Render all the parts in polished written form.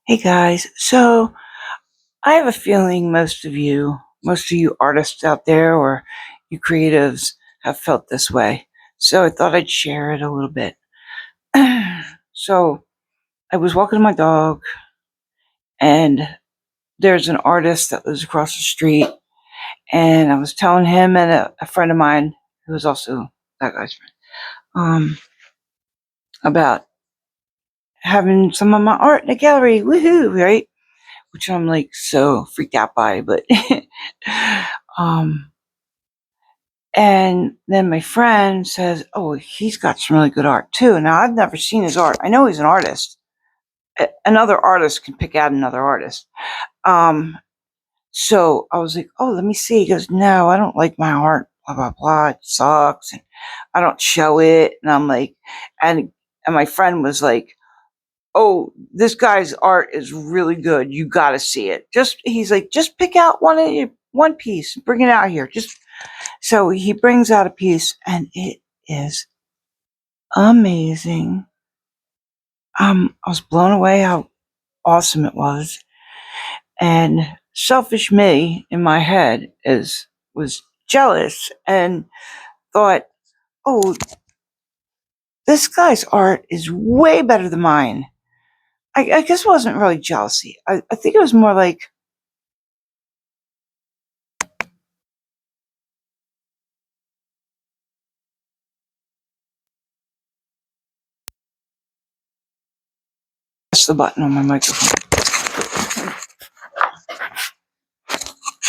Hey guys, so I have a feeling most of you artists out there or you creatives have felt this way. So I thought I'd share it a little bit. So I was walking my dog and there's an artist that lives across the street and I was telling him and a friend of mine who was also that guy's friend, about having some of my art in a gallery. Woohoo, right? Which I'm like so freaked out by, but um and then my friend says, "Oh, he's got some really good art too." Now I've never seen his art. I know he's an artist. Another artist can pick out another artist. Um, so I was like, "Oh, let me see." He goes, "No, I don't like my art. Blah blah blah. It sucks, and I don't show it." And I'm like, and my friend was like, "Oh, this guy's art is really good. You got to see it." He's like, "Just pick out one piece, bring it out here." So he brings out a piece, and it is amazing. I was blown away how awesome it was. And selfish me in my head was jealous and thought, "Oh, this guy's art is way better than mine." I guess it wasn't really jealousy. I think it was more like, press the button on my microphone.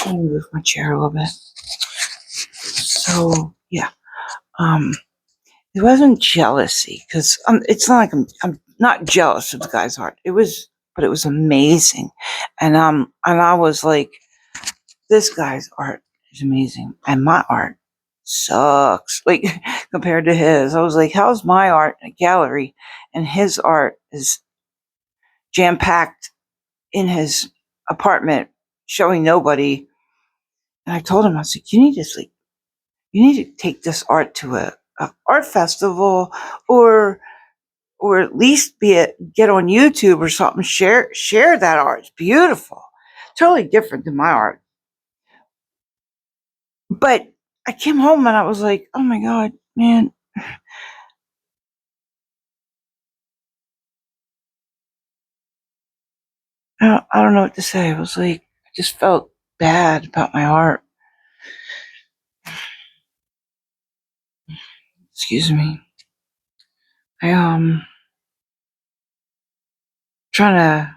Let me move my chair a little bit. So yeah, um, it wasn't jealousy because it's not like I'm not jealous of the guy's art. But it was amazing, and I was like, this guy's art is amazing, and my art sucks. Like compared to his, I was like, how's my art in a gallery, and his art is jam packed in his apartment, showing nobody. And I told him, I was like, you need to take this art to a art festival, or at least get on YouTube or something. Share that art. It's beautiful. Totally different than my art. But I came home and I was like, oh my God, man. I don't know what to say. I was like, I just felt bad about my art. Excuse me. I trying to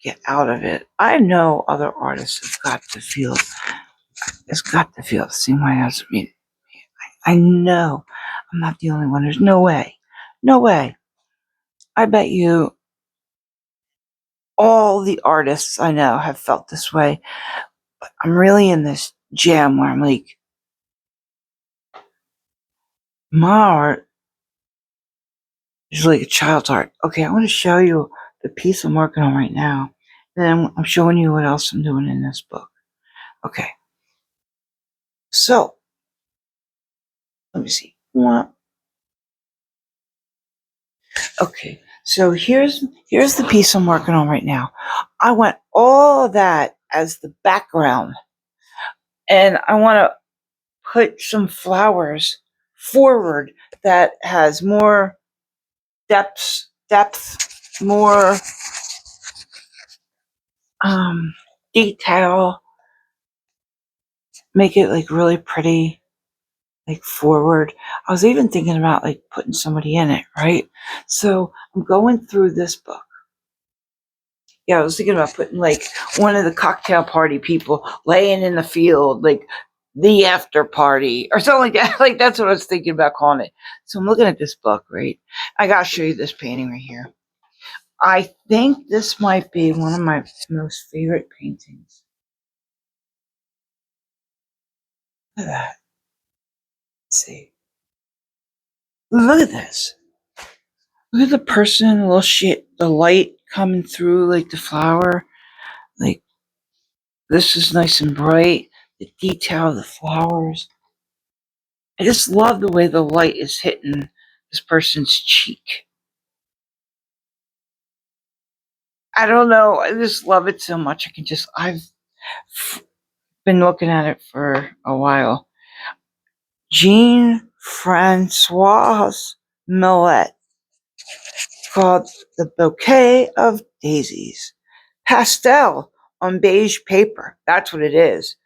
get out of it. I know other artists has got to feel the same way as me. I know I'm not the only one. There's no way. No way. I bet you all the artists I know have felt this way. But I'm really in this jam where I'm like, my art is like a child's art. Okay, I want to show you the piece I'm working on right now. Then I'm showing you what else I'm doing in this book. Okay, so let me see. Okay, so here's the piece I'm working on right now. I want all of that as the background, and I want to put some flowers forward that has more depth, more detail, make it like really pretty, like forward. I was even thinking about like putting somebody in it, right? So I'm going through this book. Yeah, I was thinking about putting like one of the cocktail party people laying in the field, like the after party or something like that. Like that's what I was thinking about calling it. So I'm looking at this book, right? I gotta show you this painting right here. I think this might be one of my most favorite paintings. Look at that. Let's see. Look at this. Look at the person, a little shit, the light coming through like the flower. Like this is nice and bright. The detail of the flowers. I just love the way the light is hitting this person's cheek. I don't know. I just love it so much. I've been looking at it for a while. Jean Francoise Millet, called The Bouquet of Daisies. Pastel on beige paper. That's what it is.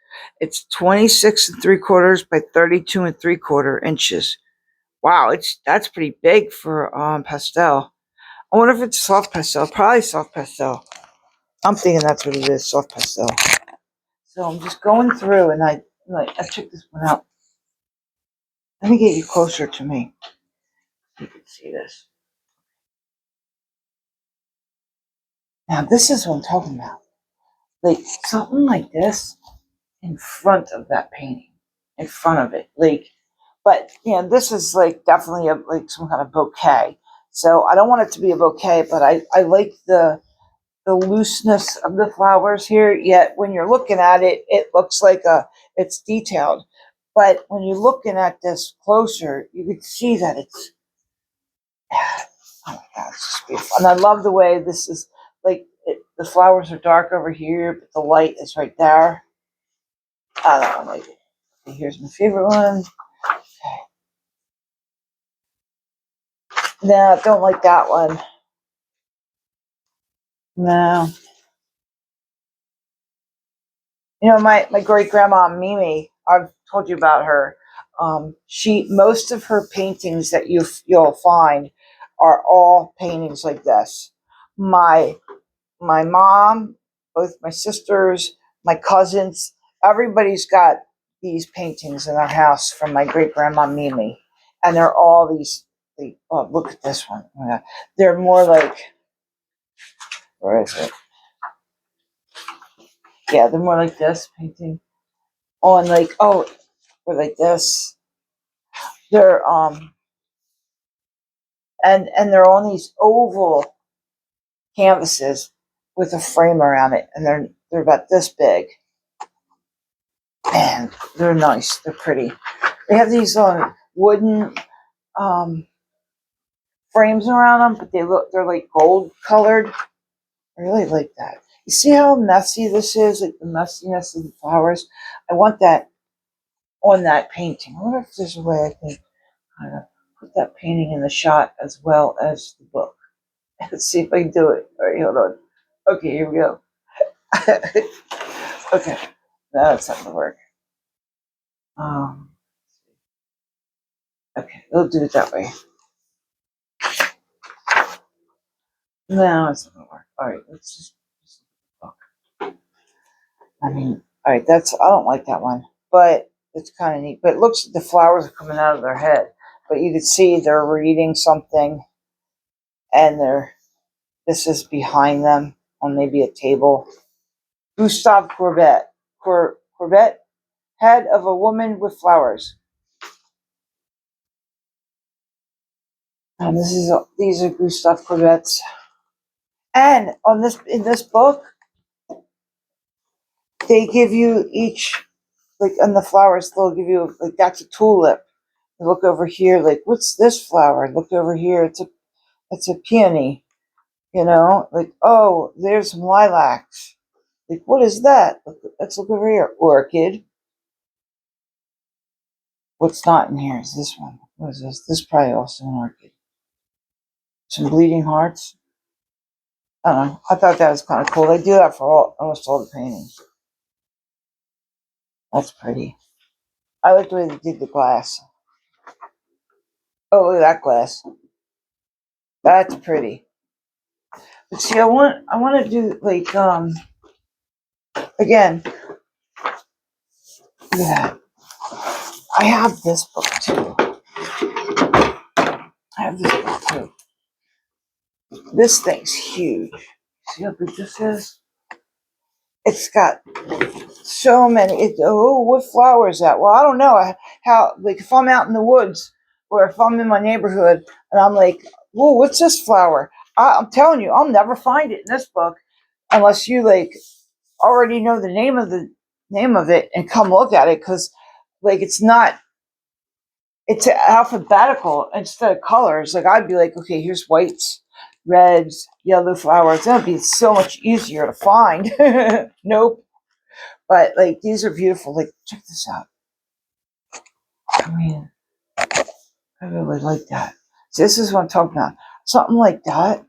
It's 26 and 3/4 by 32 and 3/4 inches. Wow, that's pretty big for pastel. I wonder if it's soft pastel. Probably soft pastel. I'm thinking that's what it is, soft pastel. So I'm just going through, and I checked this one out. Let me get you closer to me so you can see this. Now this is what I'm talking about. Like something like this in front of that painting, in front of it. Like, but this is like definitely like some kind of bouquet. So I don't want it to be a bouquet, but I like the looseness of the flowers here. Yet when you're looking at it, it looks like it's detailed. But when you're looking at this closer, you can see that it's oh my god, it's just beautiful. And I love the way this is like the flowers are dark over here, but the light is right there. I don't like it. Okay, here's my favorite one. Okay. No, don't like that one. No. My great grandma Mimi, I've told you about her. Most of her paintings that you'll find are all paintings like this. My my mom, both my sisters, my cousins, everybody's got these paintings in their house from my great grandma Mimi, and they're all these. Oh, look at this one. They're more like, where is it? Yeah, they're more like this painting on like or like this. They're and they're on these oval canvases with a frame around it, and they're about this big. And they're nice. They're pretty. They have these wooden um, frames around them, but they're like gold colored. I really like that. You see how messy this is, like the messiness of the flowers. I want that on that painting. I wonder if there's a way I can kind of put that painting in the shot as well as the book. Let's see if I can do it. All right, hold on. Okay, here we go. Okay, that's not gonna work. Um, okay, we'll do it that way. No, it's not gonna work. All right, let's just look. I mean, all right, I don't like that one, but it's kind of neat. But it looks like the flowers are coming out of their head. But you can see they're reading something, and this is behind them on maybe a table. Gustave Courbet. Courbet, head of a woman with flowers. And these are Gustave Courbet's. And in this book, they give you each, like on the flowers, they'll give you like that's a tulip. You look over here, like what's this flower? Look over here, it's a peony. Like oh, there's some lilacs. Like what is that? Let's look over here. Orchid. What's not in here is this one. What is this? This is probably also an orchid. Some bleeding hearts. I don't know. I thought that was kind of cool. They do that for almost all the paintings. That's pretty. I like the way they did the glass. Oh, look at that glass. That's pretty. But see, I want to do like again. Yeah, I have this book too. I have this book too. This thing's huge. See how big this is? It's got so many. What flower is that? Well, I don't know how. Like if I'm out in the woods or if I'm in my neighborhood and I'm like, whoa, what's this flower? I'm telling you, I'll never find it in this book unless you like already know the name of it and come look at it because like it's alphabetical instead of colors. Like I'd be like, okay, here's whites, reds, yellow flowers. That would be so much easier to find. Nope. But like these are beautiful. Like check this out. I mean, I really like that. So this is what I'm talking about. Something like that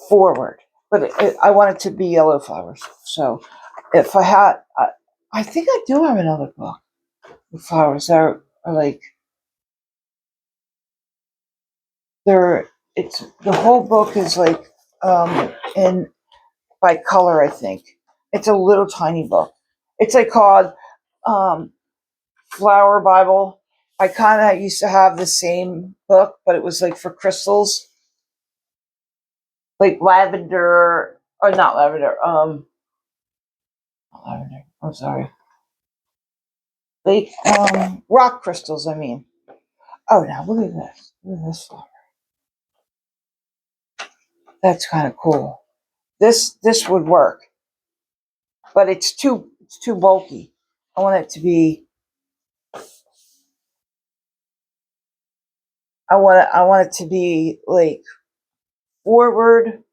forward. But I want it to be yellow flowers. So if I had, I think I do have another book with flowers that are like, it's, the whole book is like, in, by color, I think. It's a little tiny book. It's like called, um, Flower Bible. I kind of used to have the same book, but it was like for crystals, like lavender, or not lavender, not lavender, I'm sorry. Like, rock crystals, I mean. Oh, now look at this. Look at this flower. That's kind of cool. This would work, but it's too bulky. I want it to be. I want it to be like forward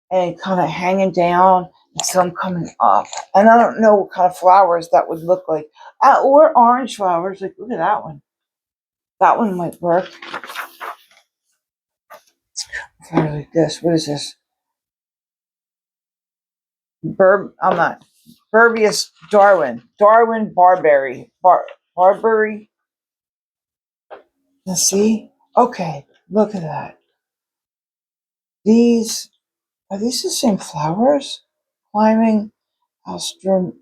and kind of hanging down, and some coming up. And I don't know what kind of flowers that would look like. Or orange flowers. Like look at that one. That one might work. Like this. What is this? I'm not. Burbius Darwin. Darwin Barberry. Barberry. Let's see. Okay, look at that. These are these the same flowers? Climbing, Alstrom,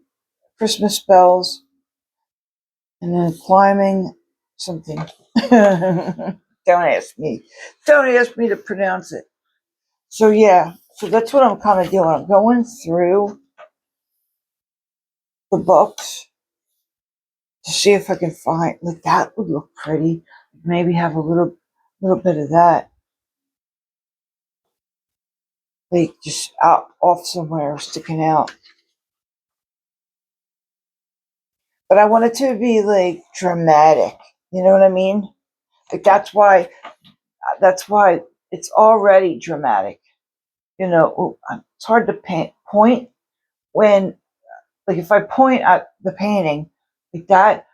Christmas bells, and then climbing something. Don't ask me. Don't ask me to pronounce it. So yeah, so that's what I'm kind of doing. I'm going through the books to see if I can find, like, that would look pretty. Maybe have a little bit of that, like just out off somewhere, sticking out. But I want it to be like dramatic. You know what I mean? Like that's why it's already dramatic. You know, it's hard to point when, like, if I point at the painting like that,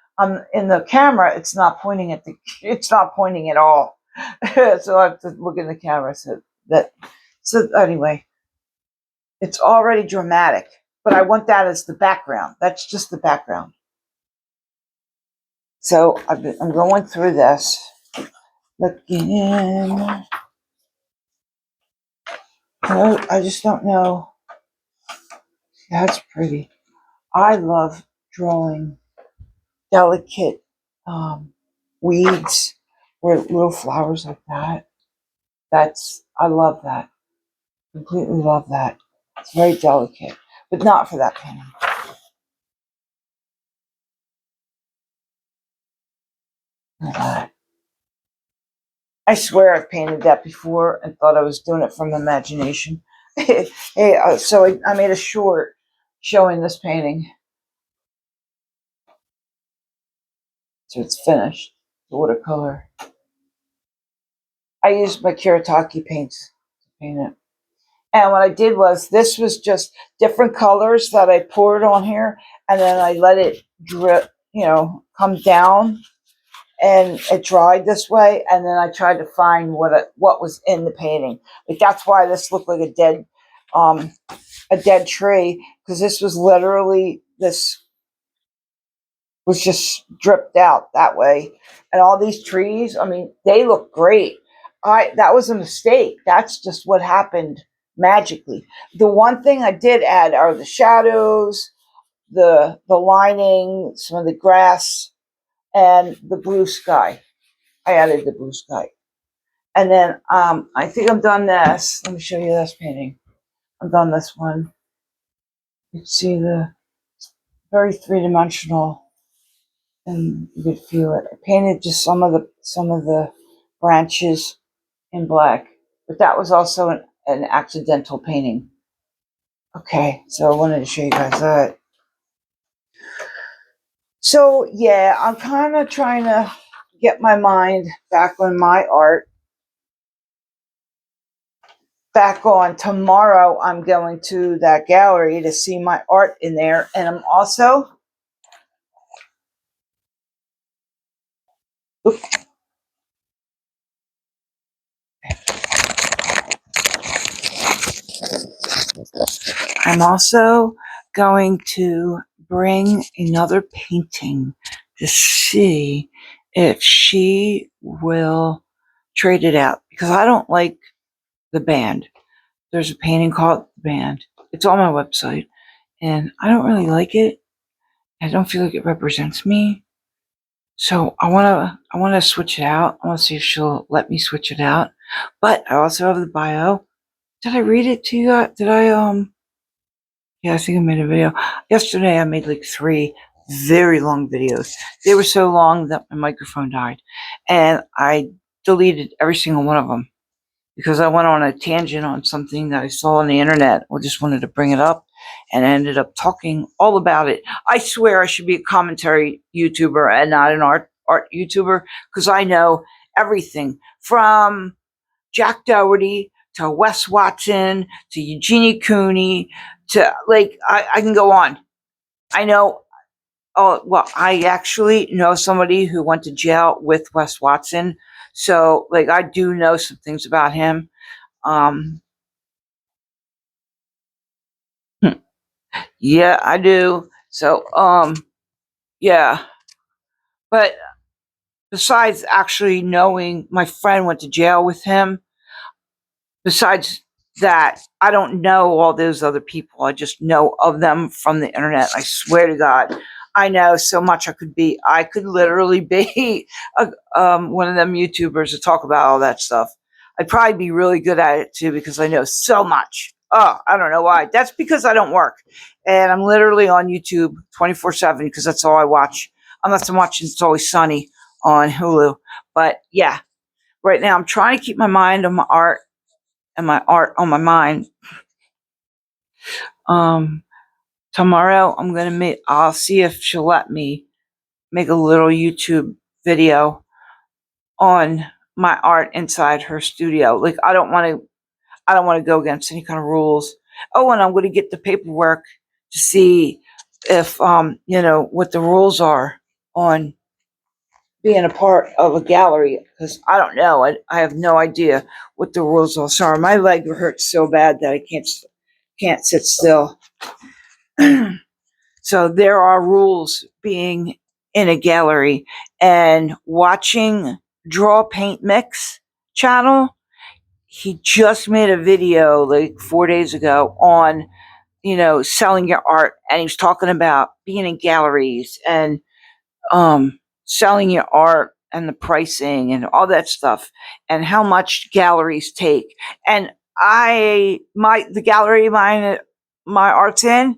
in the camera, it's not pointing at it's not pointing at all. So I have to look in the camera. So anyway, it's already dramatic, but I want that as the background. That's just the background. So I'm going through this, looking. I just don't know. That's pretty. I love drawing delicate, weeds or little flowers like that. I love that. Completely love that. It's very delicate, but not for that painting. Look at that. I swear I've painted that before and thought I was doing it from imagination. Hey, so I made a short showing this painting. So it's finished. The watercolor. I used my Kiritaki paints to paint it. And what I did was, this was just different colors that I poured on here, and then I let it drip, come down, and it dried this way. And then I tried to find what was in the painting. Like that's why this looked like um, a dead tree, because this was literally, this was just dripped out that way. And all these trees, I mean, they look great. That was a mistake. That's just what happened magically. The one thing I did add are the shadows, the lining, some of the grass, and the blue sky. I added the blue sky. And then I think I'm done this. Let me show you this painting. I'm done this one. You can see the very three-dimensional, and you could feel it. I painted just some of the branches in black, but that was also an accidental painting. Okay, so I wanted to show you guys that. So yeah, I'm kind of trying to get my mind back on my art. back on. Tomorrow I'm going to that gallery to see my art in there, and I'm also going to bring another painting to see if she will trade it out, because I don't like the band. There's a painting called The Band. It's on my website, and I don't really like it. I don't feel like it represents me. So I wanna switch it out. I wanna see if she'll let me switch it out. But I also have the bio. Did I read it to you? Did I yeah, I think I made a video. Yesterday I made like 3 very long videos. They were so long that my microphone died. And I deleted every single one of them because I went on a tangent on something that I saw on the internet, or just wanted to bring it up, and I ended up talking all about it. I swear I should be a commentary YouTuber and not an art YouTuber, because I know everything from Jack Dougherty to Wes Watson to Eugenie Cooney to, like, I can go on. I know. Oh, well, I actually know somebody who went to jail with Wes Watson. So, like, I do know some things about him. Um, yeah, I do. So, yeah. But besides actually knowing my friend went to jail with him, besides that, I don't know all those other people. I just know of them from the internet. I swear to God, I know so much. I could literally be one of them YouTubers to talk about all that stuff. I'd probably be really good at it too, because I know so much. Oh, I don't know why. That's because I don't work. And I'm literally on YouTube 24/7 because that's all I watch. Unless I'm watching It's Always Sunny on Hulu. But yeah, right now I'm trying to keep my mind on my art and my art on my mind. Um, Tomorrow I'll see if she'll let me make a little YouTube video on my art inside her studio. Like, I don't want to go against any kind of rules. Oh, and I'm going to get the paperwork to see if, what the rules are on being a part of a gallery, because I don't know. I have no idea what the rules are. Sorry, my leg hurts so bad that I can't sit still. So there are rules being in a gallery, and watching Draw Paint Mix channel. He just made a video like 4 days ago on, selling your art, and he was talking about being in galleries and selling your art and the pricing and all that stuff, and how much galleries take. And the gallery my art's in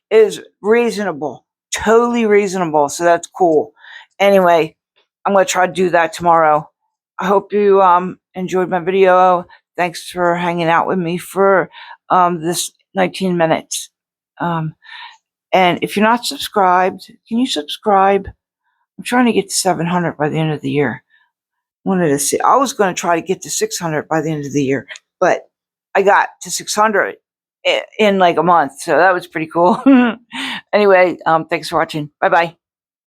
is reasonable, totally reasonable. So that's cool. Anyway, I'm going to try to do that tomorrow. I hope you enjoyed my video. Thanks for hanging out with me for this 19 minutes. And if you're not subscribed, can you subscribe? I'm trying to get to 700 by the end of the year. I was going to try to get to 600 by the end of the year, but I got to 600 in like a month. So that was pretty cool. Anyway, thanks for watching. Bye bye.